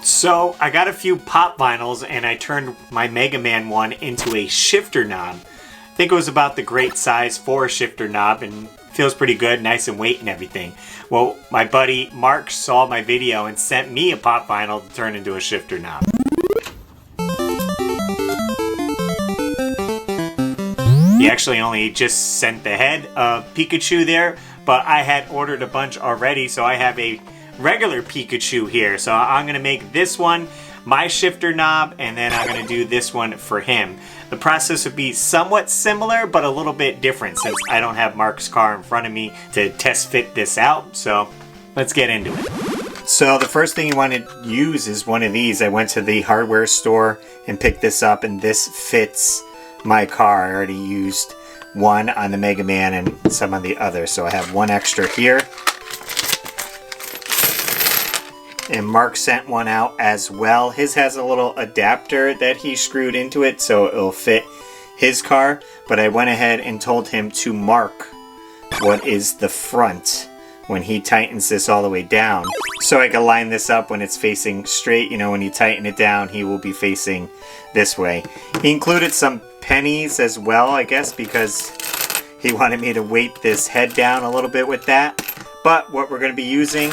So I got a few pop vinyls and I turned my Mega Man one into a shifter knob. I think it was about the great size for a shifter knob and feels pretty good, nice and weight and everything. Well, my buddy Mark saw my video and sent me a pop vinyl to turn into a shifter knob. He actually only just sent the head of Pikachu there, but I had ordered a bunch already, so I have a regular Pikachu here. So I'm going to make this one my shifter knob, and then I'm going to do this one for him. The process would be somewhat similar, but a little bit different since I don't have Mark's car in front of me to test fit this out. So let's get into it. So the first thing you want to use is one of these. I went to the hardware store and picked this up, and this fits my car. I already used one on the Mega Man and some on the other, so I have one extra here. And Mark sent one out as well. His has a little adapter that he screwed into it so it'll fit his car, but I went ahead and told him to mark what is the front when he tightens this all the way down, so I can line this up when it's facing straight. You know, when you tighten it down, he will be facing this way. He included some pennies as well, I guess, because he wanted me to weight this head down a little bit with that. But what we're going to be using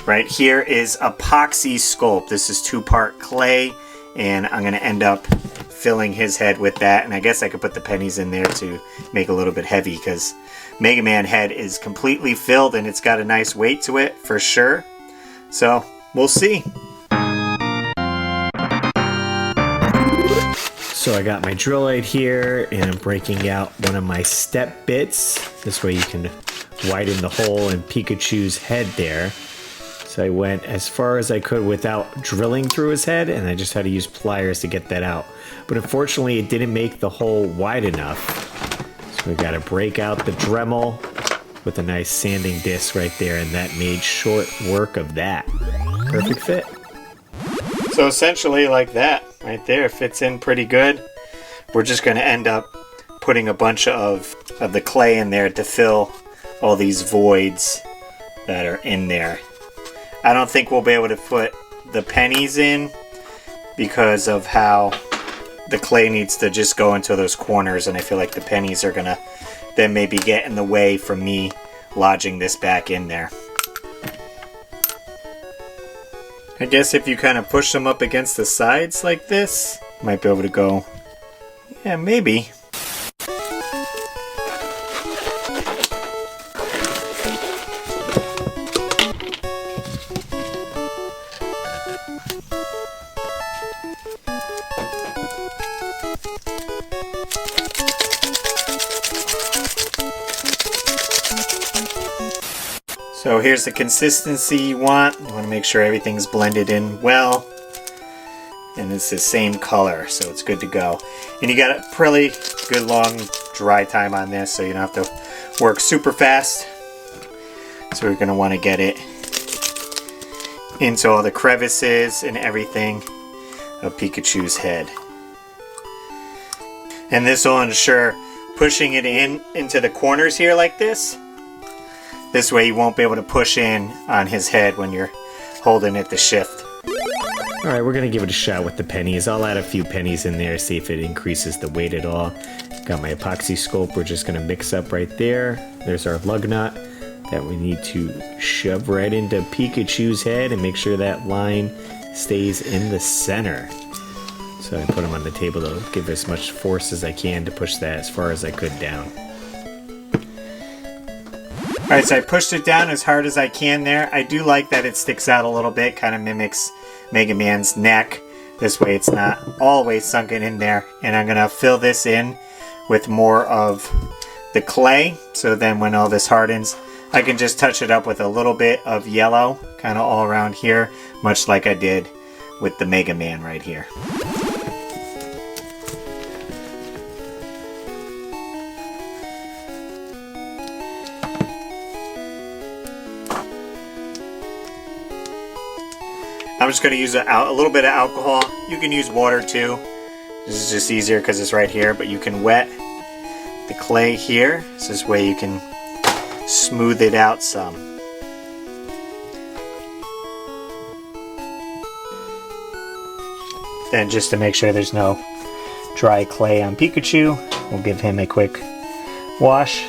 right here is epoxy sculpt. This is 2-part clay, and I'm going to end up filling his head with that. And I guess I could put the pennies in there to make it a little bit heavy, because Mega Man head is completely filled and it's got a nice weight to it for sure. So we'll see. So I got my drill right here, and I'm breaking out one of my step bits. This way you can widen the hole in Pikachu's head there. So I went as far as I could without drilling through his head, and I just had to use pliers to get that out. But unfortunately, it didn't make the hole wide enough. So we got to break out the Dremel with a nice sanding disc right there, and that made short work of that. Perfect fit. So essentially like that right there, fits in pretty good. We're just going to end up putting a bunch of the clay in there to fill all these voids that are in there. I don't think we'll be able to put the pennies in because of how the clay needs to just go into those corners, and I feel like the pennies are gonna then maybe get in the way from me lodging this back in there. I guess if you kind of push them up against the sides like this, you might be able to go, yeah, maybe. So here's the consistency you want. You want to make sure everything's blended in well. And it's the same color, so it's good to go. And you got a pretty good long dry time on this, so you don't have to work super fast. So we're going to want to get it into all the crevices and everything of Pikachu's head. And this will ensure pushing it into the corners here like this. This way you won't be able to push in on his head when you're holding it to shift. Alright, we're going to give it a shot with the pennies. I'll add a few pennies in there, see if it increases the weight at all. Got my epoxy sculpt we're just going to mix up right there. There's our lug nut that we need to shove right into Pikachu's head and make sure that line stays in the center. So I put him on the table to give as much force as I can to push that as far as I could down. Alright, so I pushed it down as hard as I can there. I do like that it sticks out a little bit, kind of mimics Mega Man's neck. This way it's not always sunken in there. And I'm going to fill this in with more of the clay. So then when all this hardens, I can just touch it up with a little bit of yellow, kind of all around here, much like I did with the Mega Man right here. I'm just going to use a little bit of alcohol. You can use water too. This is just easier because it's right here, but you can wet the clay here. So this way you can smooth it out some. Then just to make sure there's no dry clay on Pikachu, we'll give him a quick wash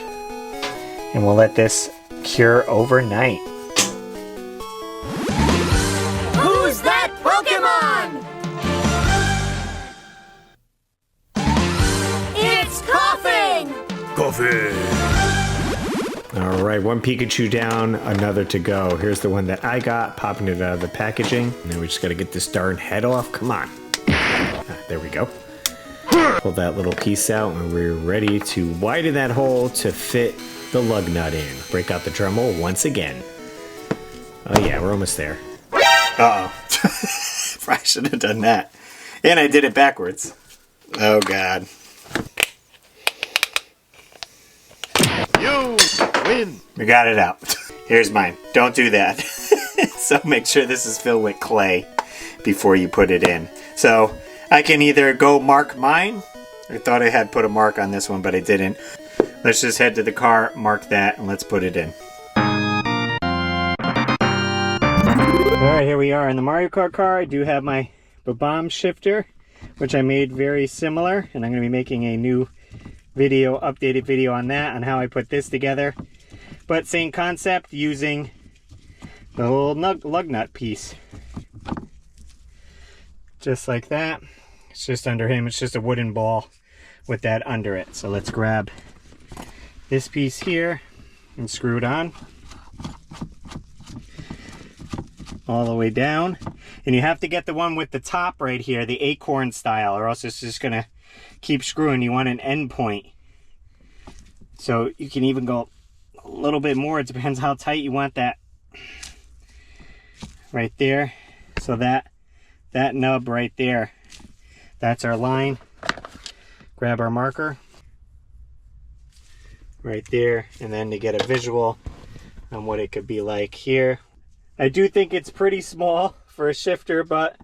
and we'll let this cure overnight. Who's that Pokémon? It's coughing! Coffee! Alright, one Pikachu down, another to go. Here's the one that I got, popping it out of the packaging. And then we just gotta get this darn head off. Come on. There we go. Pull that little piece out and we're ready to widen that hole to fit the lug nut in. Break out the Dremel once again. Oh yeah, we're almost there. Uh-oh. I should have done that. And I did it backwards. Oh god. You win! We got it out. Here's mine. Don't do that. So make sure this is filled with clay before you put it in. So I can either go mark mine. I thought I had put a mark on this one, but I didn't. Let's just head to the car, mark that, and let's put it in. Alright, here we are in the Mario Kart car. I do have my bomb shifter, which I made very similar, and I'm going to be making a new video, updated video on that, on how I put this together. But same concept, using the little lug nut piece. Just like that. It's just under him. It's just a wooden ball with that under it. So let's grab this piece here and screw it on all the way down. And you have to get the one with the top right here, the acorn style, or else it's just gonna keep screwing. You want an end point. So you can even go a little bit more. It depends how tight you want that right there. So that nub right there, that's our line. Grab our marker right there, and then to get a visual on what it could be like here. I do think it's pretty small for a shifter, but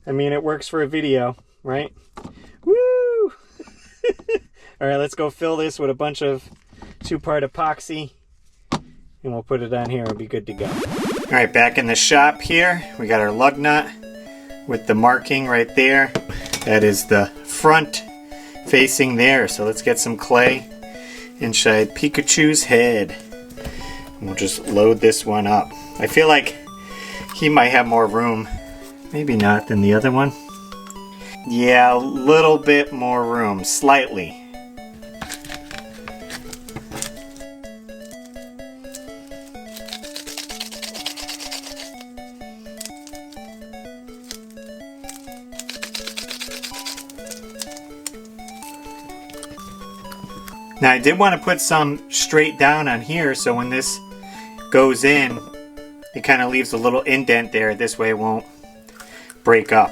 I mean, it works for a video, right? Woo! All right, let's go fill this with a bunch of 2-part epoxy, and we'll put it on here and be good to go. All right, back in the shop here, we got our lug nut with the marking right there. That is the front facing there. So let's get some clay inside Pikachu's head. And we'll just load this one up. I feel like he might have more room, maybe not, than the other one. Yeah, a little bit more room, slightly. Now I did want to put some straight down on here, so when this goes in, it kind of leaves a little indent there. This way it won't break up.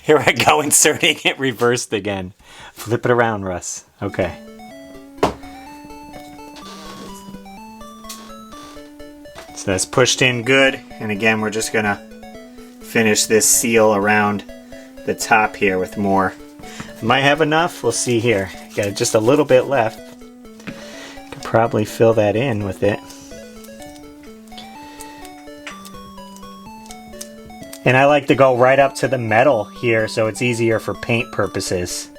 Here I go, inserting it reversed again. Flip it around, Russ. Okay. So that's pushed in good, and again we're just gonna finish this seal around the top here with more. Might have enough, we'll see here. Got just a little bit left. Could probably fill that in with it. And I like to go right up to the metal here so it's easier for paint purposes.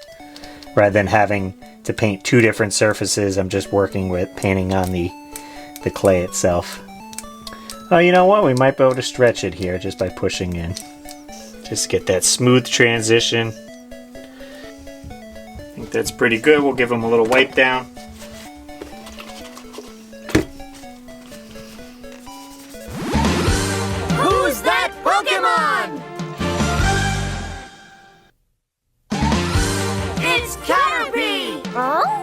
Rather than having to paint two different surfaces, I'm just working with painting on the clay itself. Oh, you know what? We might be able to stretch it here just by pushing in. Just get that smooth transition. I think that's pretty good. We'll give them a little wipe down. Who's that Pokémon? It's Caterpie! Huh?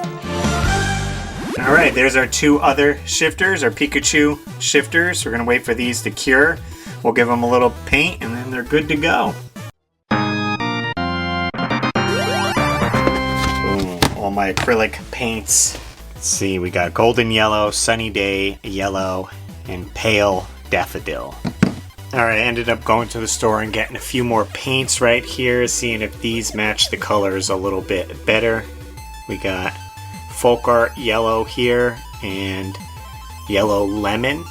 Alright, there's our two other shifters, our Pikachu shifters. We're going to wait for these to cure. We'll give them a little paint and then they're good to go. Ooh, all my acrylic paints. Let's see, we got golden yellow, sunny day yellow, and pale daffodil. Alright, I ended up going to the store and getting a few more paints right here, seeing if these match the colors a little bit better. We got Folk Art Yellow here and Yellow Lemon.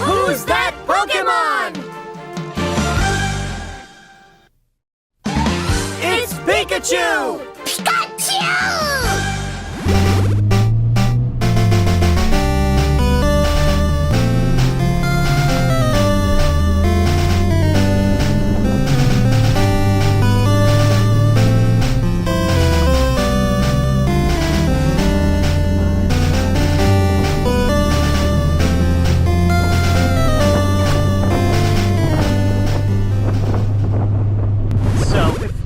Who's that Pokémon? It's Pikachu!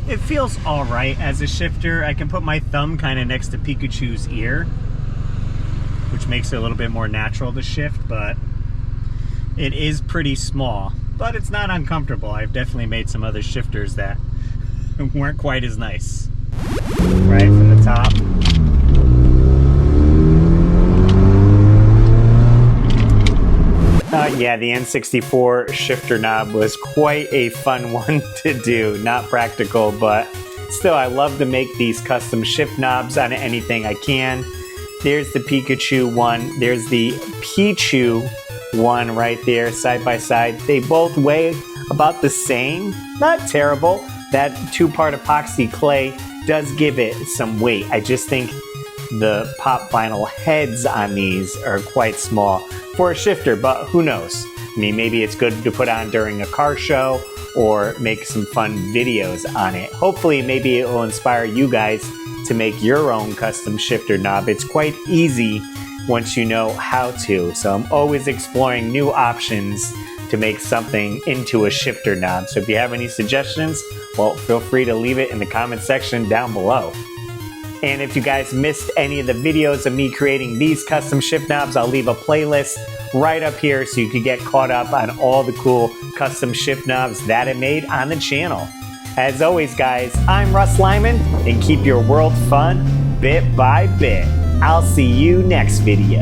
It feels alright as a shifter. I can put my thumb kind of next to Pikachu's ear, which makes it a little bit more natural to shift, but it is pretty small. But it's not uncomfortable. I've definitely made some other shifters that weren't quite as nice. Right from the top. Yeah, the N64 shifter knob was quite a fun one to do. Not practical, but still, I love to make these custom shift knobs on anything I can. There's the Pikachu one. There's the Pichu one right there, side by side. They both weigh about the same. Not terrible. That two-part epoxy clay does give it some weight. I just think the pop vinyl heads on these are quite small for a shifter, but who knows? I mean, maybe it's good to put on during a car show or make some fun videos on it. Hopefully, maybe it will inspire you guys to make your own custom shifter knob. It's quite easy once you know how to. So I'm always exploring new options to make something into a shifter knob. So if you have any suggestions, well, feel free to leave it in the comment section down below. And if you guys missed any of the videos of me creating these custom shift knobs, I'll leave a playlist right up here so you can get caught up on all the cool custom shift knobs that I made on the channel. As always, guys, I'm Russ Lyman, and keep your world fun bit by bit. I'll see you next video.